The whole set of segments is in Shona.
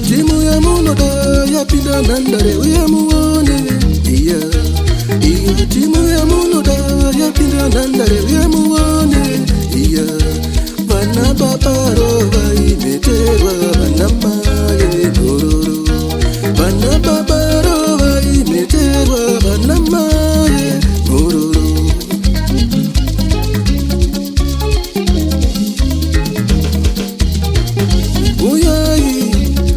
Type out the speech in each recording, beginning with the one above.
timu ya munoda yapinda nandare uyamuone. Iyo timu ya munoda yapinda nandare uyamuone. Iyo vana babaro vaimeterwa vana mai gororo. Vana babaro vaimeterwa vana mai gororo. Uyai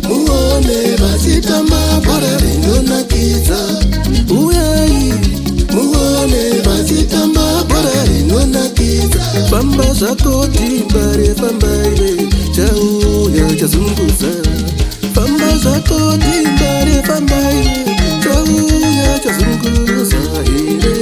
muone vasitamba bora rinonakidza. Uyai muone vasitamba bora rinonakidza. Famba zvako timbare fambaire chauya chazunguza. Famba zvako timbare fambaire chauya chazunguza here.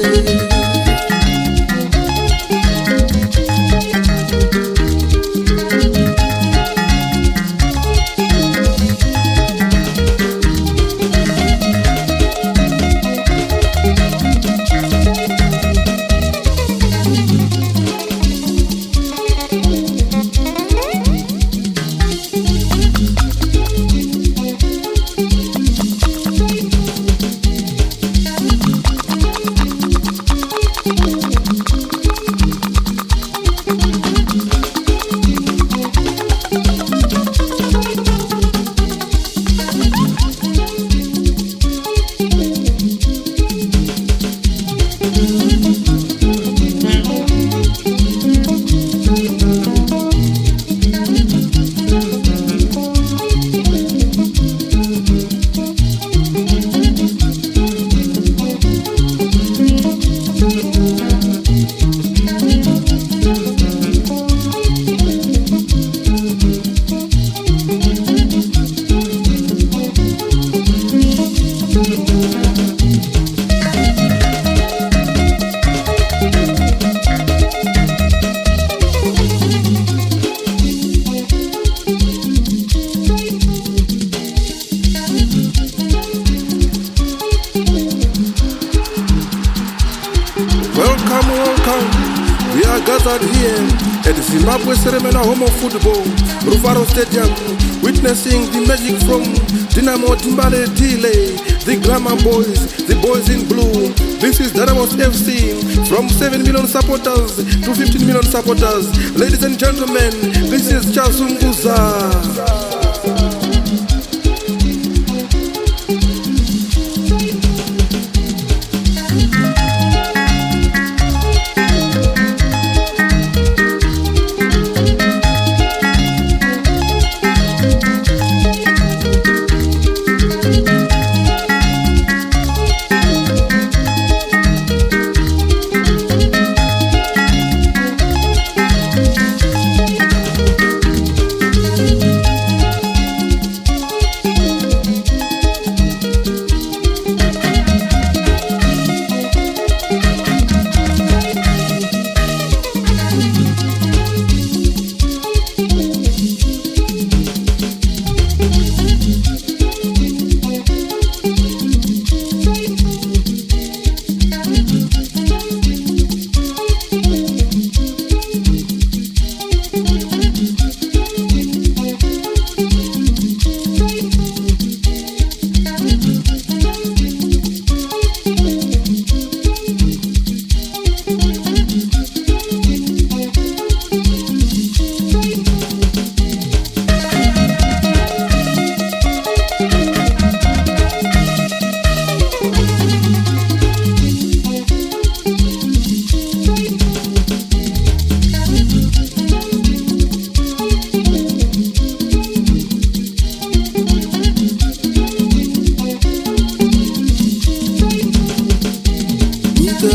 Welcome. We are gathered here at the Zimbabwe Seremala Home of Football, Rufaro Stadium, witnessing the magic from Dynamo Timbale Dile, the Glamour Boys, the boys in blue. This is Dynamos FC, from 7 million supporters to 15 million supporters. Ladies and gentlemen, this is Chazunguza.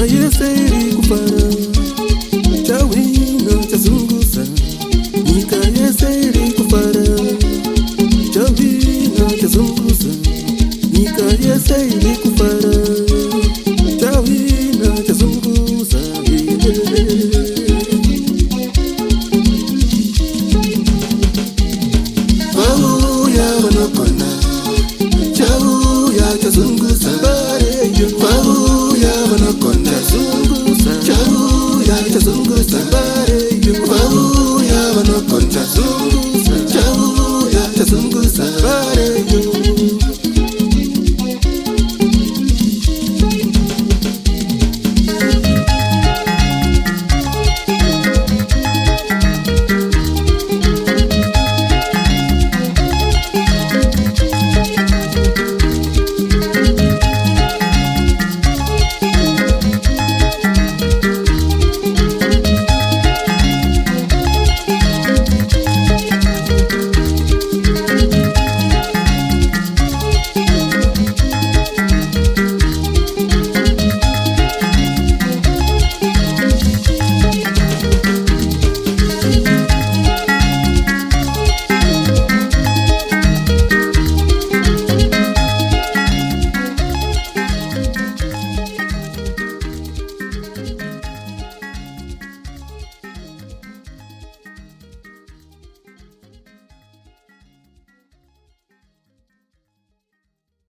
Yeseri kupara chawina chazunguza. Nyika yeseri kupara chawina chazunguza. Nyika yeseri